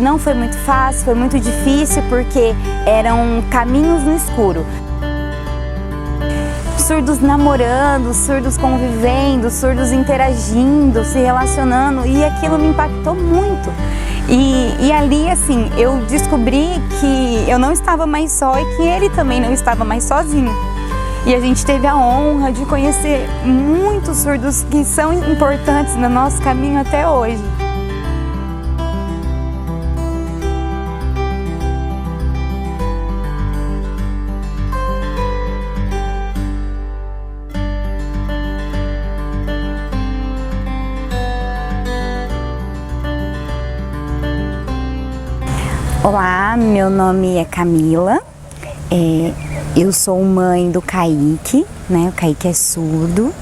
não foi muito fácil, foi muito difícil porque eram caminhos no escuro. Surdos namorando, surdos convivendo, surdos interagindo, se relacionando, e aquilo me impactou muito. E ali, assim, eu descobri que eu não estava mais só e que ele também não estava mais sozinho. E a gente teve a honra de conhecer muitos surdos que são importantes no nosso caminho até hoje. Olá, meu nome é Camila, eu sou mãe do Kaique, né? O Kaique é surdo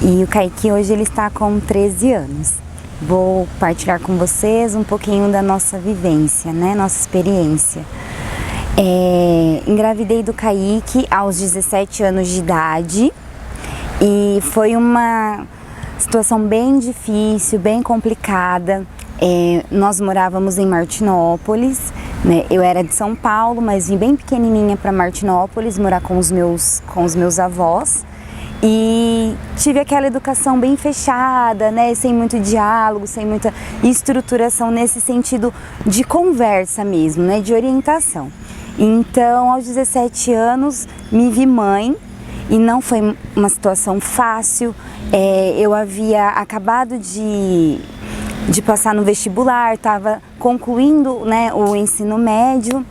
e o Kaique hoje ele está com 13 anos. Vou partilhar com vocês um pouquinho da nossa vivência, né? Nossa experiência. Engravidei do Kaique aos 17 anos de idade e foi uma situação bem difícil, bem complicada. Nós morávamos em Martinópolis, né? Eu era de São Paulo, mas vim bem pequenininha para Martinópolis morar com os meus avós e tive aquela educação bem fechada, né? Sem muito diálogo, sem muita estruturação nesse sentido de conversa mesmo, né? De orientação. Então, aos 17 anos, me vi mãe e não foi uma situação fácil. Eu havia acabado de passar no vestibular, estava concluindo, né, o ensino médio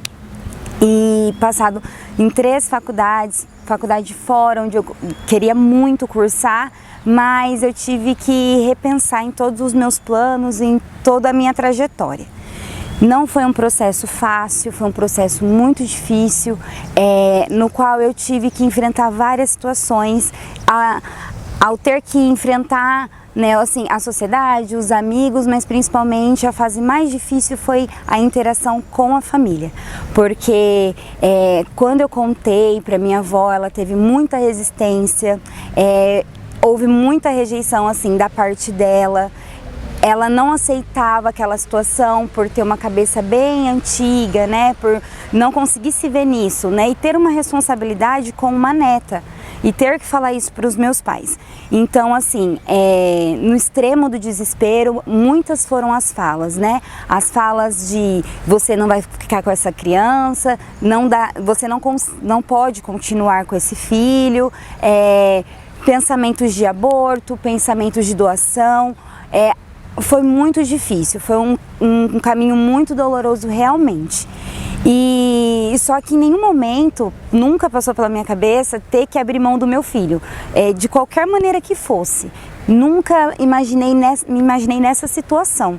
e passado em 3 faculdades, faculdade fora, onde eu queria muito cursar, mas eu tive que repensar em todos os meus planos, em toda a minha trajetória. Não foi um processo fácil, foi um processo muito difícil, no qual eu tive que enfrentar várias situações, ao ter que enfrentar, né, assim, a sociedade, os amigos, mas principalmente a fase mais difícil foi a interação com a família, porque quando eu contei para minha avó, ela teve muita resistência, houve muita rejeição assim da parte dela. Ela não aceitava aquela situação por ter uma cabeça bem antiga, né, por não conseguir se ver nisso, né, e ter uma responsabilidade com uma neta e ter que falar isso para os meus pais. Então, assim, no extremo do desespero, muitas foram as falas, né? As falas de você não vai ficar com essa criança, você não pode continuar com esse filho, pensamentos de aborto, pensamentos de doação. Foi muito difícil, foi um caminho muito doloroso realmente. E só que em nenhum momento, nunca passou pela minha cabeça ter que abrir mão do meu filho, de qualquer maneira que fosse. Nunca me imaginei nessa situação.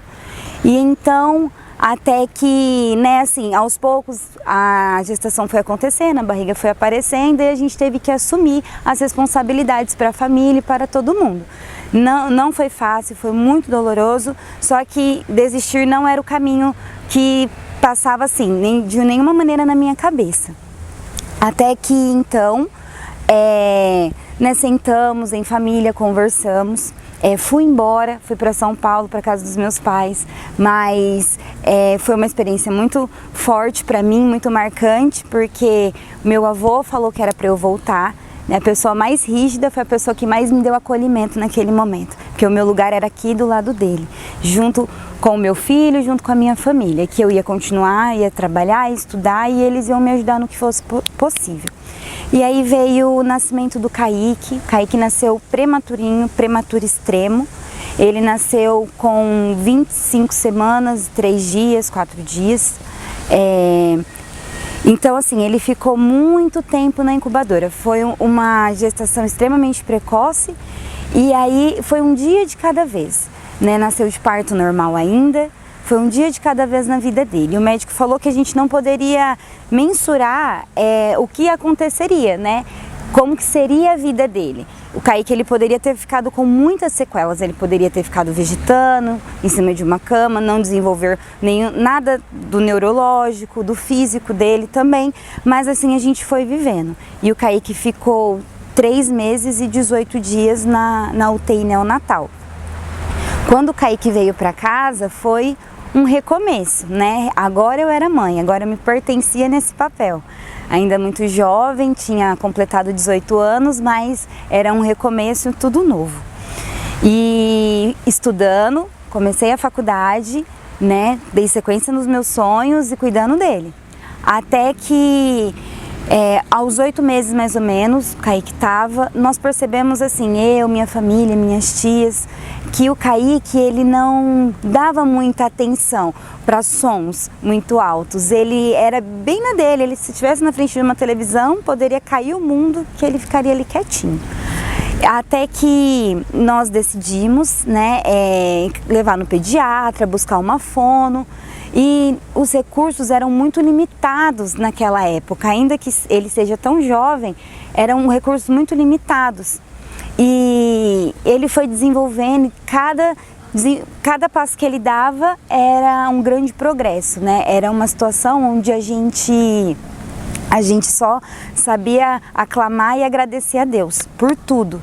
E então, até que, né, assim, aos poucos a gestação foi acontecendo, a barriga foi aparecendo e a gente teve que assumir as responsabilidades para a família e para todo mundo. Não foi fácil, foi muito doloroso, só que desistir não era o caminho que passava assim, de nenhuma maneira na minha cabeça. Até que então, né, sentamos em família, conversamos, fui embora, fui para São Paulo, para casa dos meus pais, mas foi uma experiência muito forte para mim, muito marcante, porque meu avô falou que era para eu voltar. A pessoa mais rígida foi a pessoa que mais me deu acolhimento naquele momento, porque o meu lugar era aqui do lado dele, junto com o meu filho, junto com a minha família, que eu ia continuar, ia trabalhar, ia estudar e eles iam me ajudar no que fosse possível. E aí veio o nascimento do Kaique. Kaique nasceu prematurinho, prematuro extremo. Ele nasceu com 25 semanas, 3 dias, 4 dias. Então, assim, ele ficou muito tempo na incubadora. Foi uma gestação extremamente precoce e aí foi um dia de cada vez, né? Nasceu de parto normal ainda, foi um dia de cada vez na vida dele. O médico falou que a gente não poderia mensurar o que aconteceria, né? Como que seria a vida dele. O Kaique, ele poderia ter ficado com muitas sequelas, ele poderia ter ficado vegetando em cima de uma cama, não desenvolver nada do neurológico, do físico dele também, mas assim a gente foi vivendo. E o Kaique ficou 3 meses e 18 dias na UTI neonatal. Quando o Kaique veio para casa, foi um recomeço, né? Agora eu era mãe, agora eu me pertencia nesse papel. Ainda muito jovem, tinha completado 18 anos, mas era um recomeço, tudo novo. E estudando, comecei a faculdade, né? Dei sequência nos meus sonhos e cuidando dele. Até que aos 8 meses mais ou menos, o Kaique estava, nós percebemos assim, eu, minha família, minhas tias, que o Kaique ele não dava muita atenção para sons muito altos. Ele era bem na dele, ele se estivesse na frente de uma televisão, poderia cair o mundo que ele ficaria ali quietinho. Até que nós decidimos, né, levar no pediatra, buscar uma fono. E os recursos eram muito limitados naquela época, ainda que ele seja tão jovem, eram recursos muito limitados. E ele foi desenvolvendo, cada passo que ele dava era um grande progresso, né? Era uma situação onde a gente só sabia aclamar e agradecer a Deus por tudo.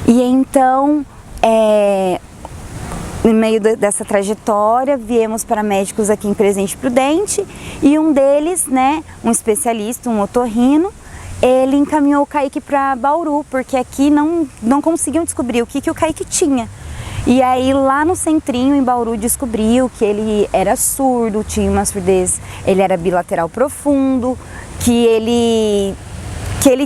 E então, no meio dessa trajetória, viemos para médicos aqui em Presidente Prudente e um deles, né, um especialista, um otorrino, ele encaminhou o Kaique para Bauru, porque aqui não conseguiam descobrir o que o Kaique tinha. E aí lá no centrinho em Bauru descobriu que ele era surdo, tinha uma surdez, ele era bilateral profundo, que ele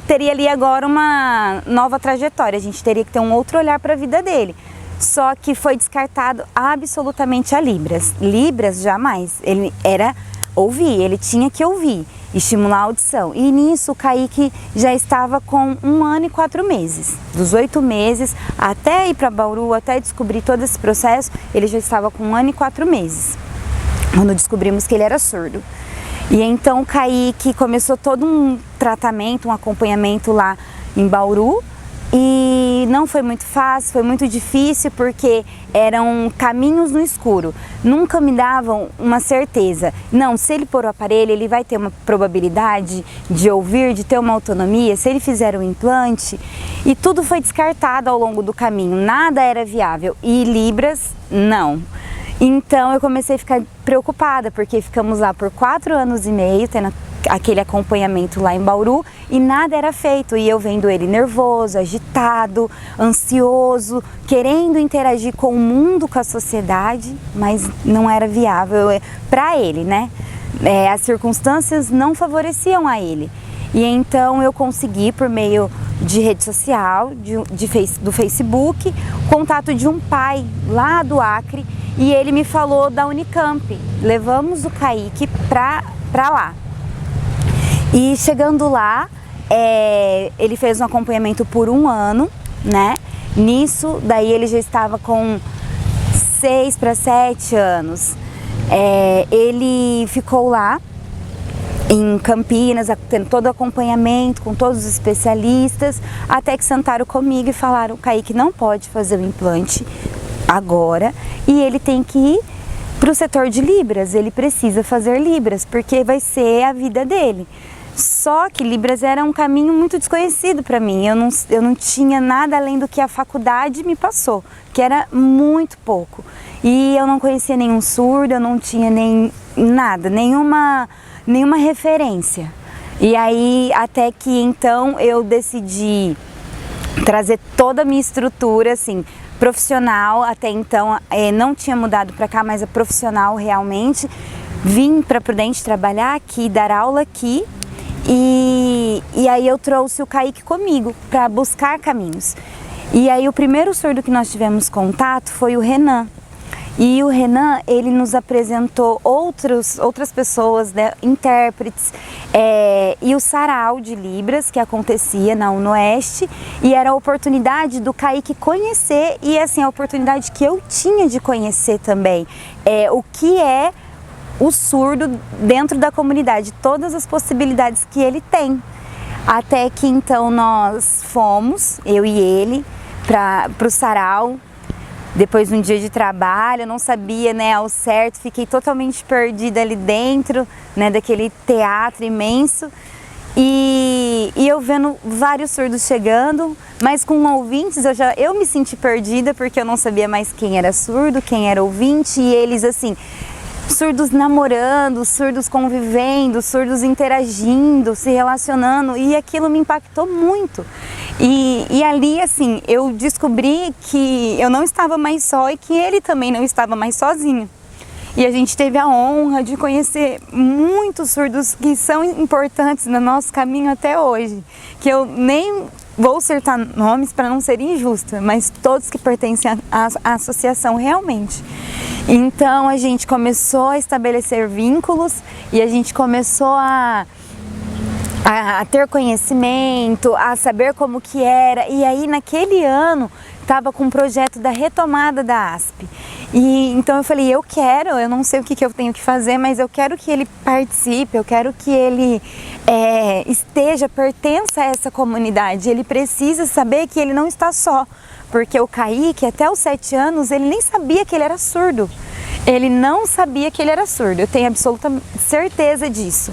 teria ali agora uma nova trajetória, a gente teria que ter um outro olhar para a vida dele. Só que foi descartado absolutamente a Libras. Libras jamais, ele era ouvir, ele tinha que ouvir, estimular a audição. E nisso o Kaique já estava com 1 ano e 4 meses. Dos 8 meses até ir para Bauru, até descobrir todo esse processo, ele já estava com 1 ano e 4 meses, quando descobrimos que ele era surdo. E então o Kaique começou todo um tratamento, um acompanhamento lá em Bauru. E não foi muito fácil, foi muito difícil porque eram caminhos no escuro. Nunca me davam uma certeza. Não, se ele pôr o aparelho, ele vai ter uma probabilidade de ouvir, de ter uma autonomia, se ele fizer o implante. E tudo foi descartado ao longo do caminho, nada era viável. E Libras, não. Então eu comecei a ficar preocupada, porque ficamos lá por 4 anos e meio, tendo aquele acompanhamento lá em Bauru e nada era feito. E eu vendo ele nervoso, agitado, ansioso, querendo interagir com o mundo, com a sociedade, mas não era viável para ele, né? As circunstâncias não favoreciam a ele. E então eu consegui, por meio de rede social, do Facebook, contato de um pai lá do Acre, e ele me falou da Unicamp. Levamos o Kaique para lá. E chegando lá, ele fez um acompanhamento por 1 ano, né? Nisso, daí ele já estava com 6 para 7 anos. Ele ficou lá em Campinas, tendo todo o acompanhamento com todos os especialistas, até que sentaram comigo e falaram: o Kaique não pode fazer o implante agora e ele tem que ir para o setor de Libras, ele precisa fazer Libras, porque vai ser a vida dele. Só que Libras era um caminho muito desconhecido para mim, eu não tinha nada além do que a faculdade me passou, que era muito pouco. E eu não conhecia nenhum surdo, eu não tinha nem nada, nenhuma referência. E aí, até que então eu decidi trazer toda a minha estrutura, assim, profissional, até então não tinha mudado para cá, mas a profissional realmente. Vim para Prudente trabalhar aqui, dar aula aqui. E aí eu trouxe o Kaique comigo para buscar caminhos. E aí o primeiro surdo que nós tivemos contato foi o Renan. E o Renan, ele nos apresentou outras pessoas, né, intérpretes, e o sarau de Libras que acontecia na UNOeste, e era a oportunidade do Kaique conhecer, e assim, a oportunidade que eu tinha de conhecer também o que é o surdo dentro da comunidade, todas as possibilidades que ele tem. Até que então nós fomos, eu e ele, para o sarau. Depois de um dia de trabalho, eu não sabia, né, ao certo, fiquei totalmente perdida ali dentro, né, daquele teatro imenso. E eu vendo vários surdos chegando, mas com ouvintes eu me senti perdida, porque eu não sabia mais quem era surdo, quem era ouvinte, e eles assim, surdos namorando, surdos convivendo, surdos interagindo, se relacionando, e aquilo me impactou muito. E ali, assim, eu descobri que eu não estava mais só e que ele também não estava mais sozinho. E a gente teve a honra de conhecer muitos surdos que são importantes no nosso caminho até hoje, que eu nem vou acertar nomes para não ser injusta, mas todos que pertencem à associação realmente. Então a gente começou a estabelecer vínculos e a gente começou a ter conhecimento, a saber como que era. E aí naquele ano estava com um projeto da retomada da ASP. E então eu falei, eu não sei o que eu tenho que fazer, mas eu quero que ele participe, eu quero que ele pertença a essa comunidade. Ele precisa saber que ele não está só. Porque o Kaique, até os 7 anos, ele nem sabia que ele era surdo. Ele não sabia que ele era surdo, eu tenho absoluta certeza disso.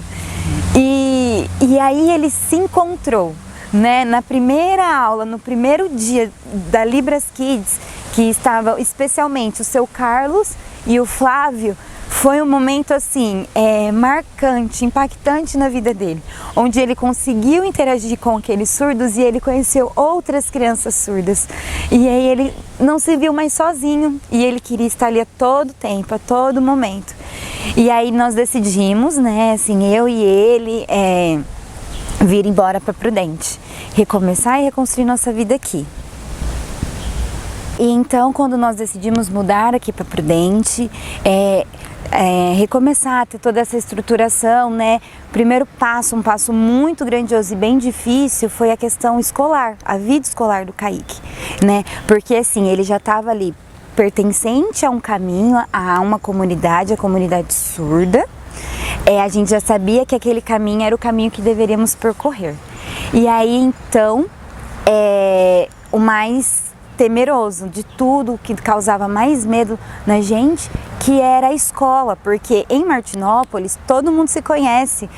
E aí ele se encontrou, né? Na primeira aula, no primeiro dia da Libras Kids, que estava especialmente o seu Carlos e o Flávio, foi um momento assim, marcante, impactante na vida dele, onde ele conseguiu interagir com aqueles surdos e ele conheceu outras crianças surdas. E aí ele não se viu mais sozinho e ele queria estar ali a todo tempo, a todo momento. E aí nós decidimos, né, assim, eu e ele, vir embora para Prudente, recomeçar e reconstruir nossa vida aqui. E então, quando nós decidimos mudar aqui para Prudente, recomeçar a ter toda essa estruturação, né? O primeiro passo, um passo muito grandioso e bem difícil, foi a questão escolar, a vida escolar do Kaique, né? Porque assim, ele já estava ali pertencente a um caminho, a uma comunidade, a comunidade surda. A gente já sabia que aquele caminho era o caminho que deveríamos percorrer. E aí então, o mais temeroso de tudo, o que causava mais medo na gente, que era a escola, porque em Martinópolis todo mundo se conhece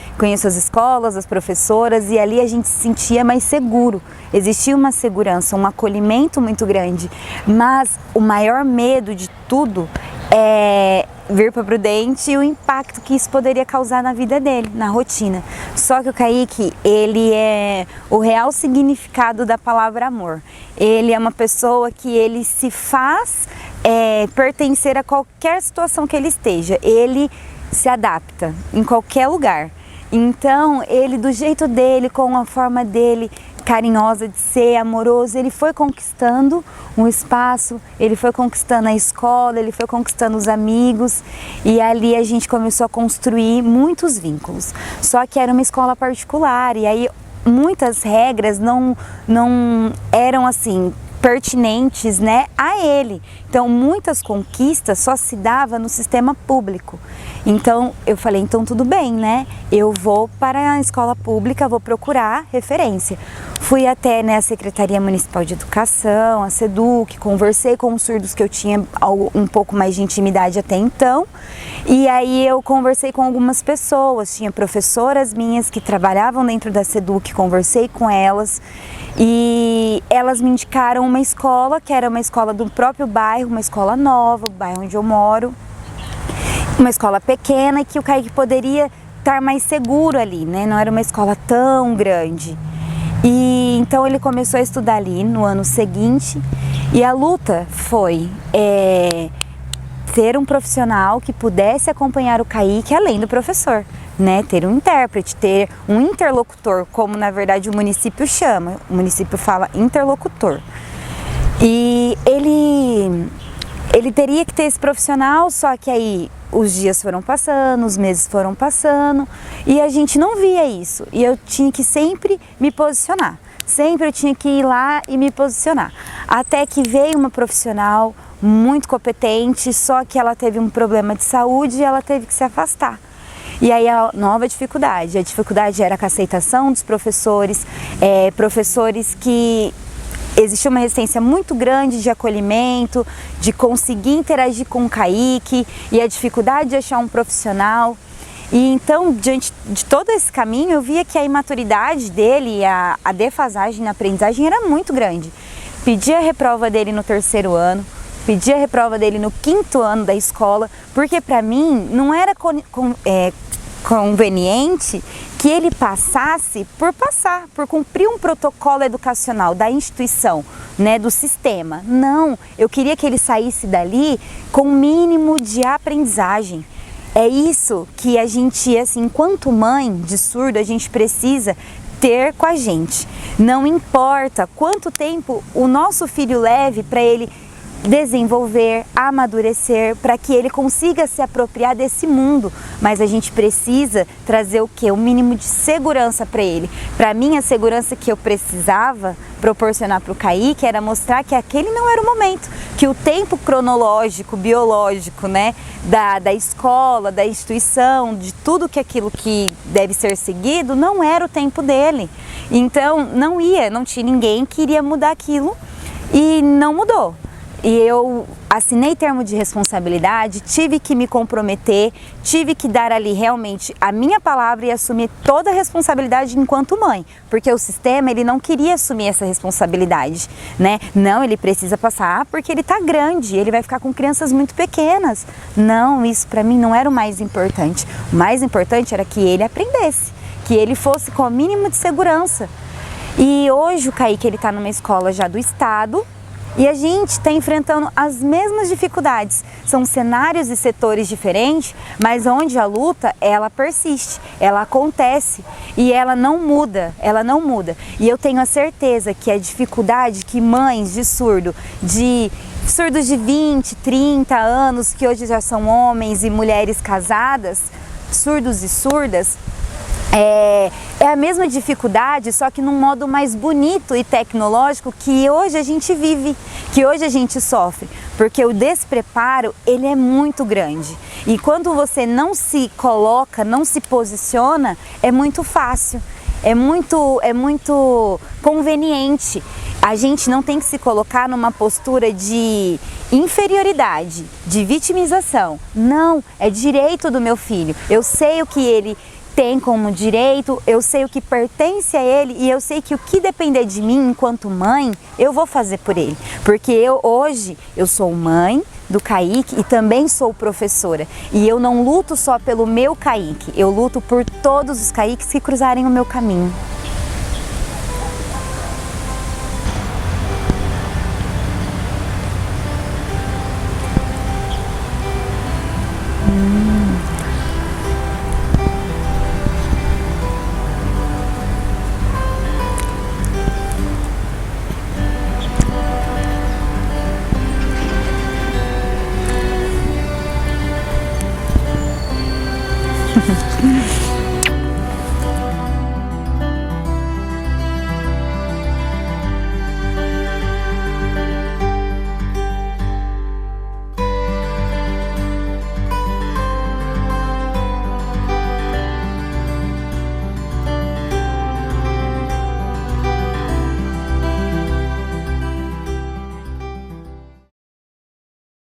as escolas, as professoras, e ali a gente se sentia mais seguro, existia uma segurança, um acolhimento muito grande, mas o maior medo de tudo é vir para Prudente e o impacto que isso poderia causar na vida dele, na rotina. Só que o Kaique, ele é o real significado da palavra amor. Ele é uma pessoa que ele se faz pertencer a qualquer situação que ele esteja. Ele se adapta em qualquer lugar. Então, ele do jeito dele, com a forma dele, carinhosa de ser, amoroso, ele foi conquistando um espaço, ele foi conquistando a escola, ele foi conquistando os amigos, e ali a gente começou a construir muitos vínculos. Só que era uma escola particular e aí muitas regras não eram assim pertinentes, né, a ele. Então muitas conquistas só se dava no sistema público. Então eu falei, então tudo bem, né? Eu vou para a escola pública, vou procurar referência. Fui até, né, a Secretaria Municipal de Educação, a SEDUC, conversei com os surdos que eu tinha um pouco mais de intimidade até então. E aí eu conversei com algumas pessoas, tinha professoras minhas que trabalhavam dentro da SEDUC, conversei com elas. E elas me indicaram uma escola, que era uma escola do próprio bairro, uma escola nova, o bairro onde eu moro. Uma escola pequena que o Kaique poderia estar mais seguro ali, né? Não era uma escola tão grande. E então ele começou a estudar ali no ano seguinte. E a luta foi ter um profissional que pudesse acompanhar o Kaique além do professor, né? Ter um intérprete, ter um interlocutor, como na verdade o município chama. O município fala interlocutor. E ele teria que ter esse profissional, só que aí os dias foram passando, os meses foram passando e a gente não via isso. E eu tinha que sempre me posicionar. Sempre eu tinha que ir lá e me posicionar. Até que veio uma profissional muito competente, só que ela teve um problema de saúde e ela teve que se afastar. E aí a nova dificuldade, era com a aceitação dos professores, professores que existia uma resistência muito grande de acolhimento, de conseguir interagir com o Kaique e a dificuldade de achar um profissional. E então, diante de todo esse caminho, eu via que a imaturidade dele e a defasagem na aprendizagem era muito grande. Pedi a reprova dele no 3º ano, pedi a reprova dele no 5º ano da escola, porque para mim não era conveniente que ele passasse por passar, por cumprir um protocolo educacional da instituição, né, do sistema. Não, eu queria que ele saísse dali com o mínimo de aprendizagem. É isso que a gente, assim, enquanto mãe de surdo, a gente precisa ter com a gente. Não importa quanto tempo o nosso filho leve para ele desenvolver, amadurecer, para que ele consiga se apropriar desse mundo, mas a gente precisa trazer o quê? O mínimo de segurança para ele. Para mim, a segurança que eu precisava proporcionar para o Kaique era mostrar que aquele não era o momento, que o tempo cronológico, biológico, né, da escola, da instituição, de tudo que aquilo que deve ser seguido, não era o tempo dele. Então, não tinha ninguém que iria mudar aquilo e não mudou. E eu assinei termo de responsabilidade, tive que me comprometer, tive que dar ali realmente a minha palavra e assumir toda a responsabilidade enquanto mãe, porque o sistema ele não queria assumir essa responsabilidade, né? Não, ele precisa passar porque ele tá grande, ele vai ficar com crianças muito pequenas. Não, isso para mim não era o mais importante. O mais importante era que ele aprendesse, que ele fosse com o mínimo de segurança. E hoje o Kaique ele tá numa escola já do estado, e a gente está enfrentando as mesmas dificuldades. São cenários e setores diferentes, mas onde a luta, ela persiste, ela acontece e ela não muda, E eu tenho a certeza que a dificuldade que mães de surdos de 20, 30 anos, que hoje já são homens e mulheres casadas, surdos e surdas, é a mesma dificuldade, só que num modo mais bonito e tecnológico que hoje a gente vive, que hoje a gente sofre, porque o despreparo ele é muito grande e quando você não se coloca, não se posiciona, é muito fácil, é muito conveniente. A gente não tem que se colocar numa postura de inferioridade, de vitimização. Não, é direito do meu filho, eu sei o que ele tem como direito, eu sei o que pertence a ele e eu sei que o que depender de mim enquanto mãe, eu vou fazer por ele. Porque hoje eu sou mãe do Kaique e também sou professora. E eu não luto só pelo meu Kaique, eu luto por todos os Kaiques que cruzarem o meu caminho.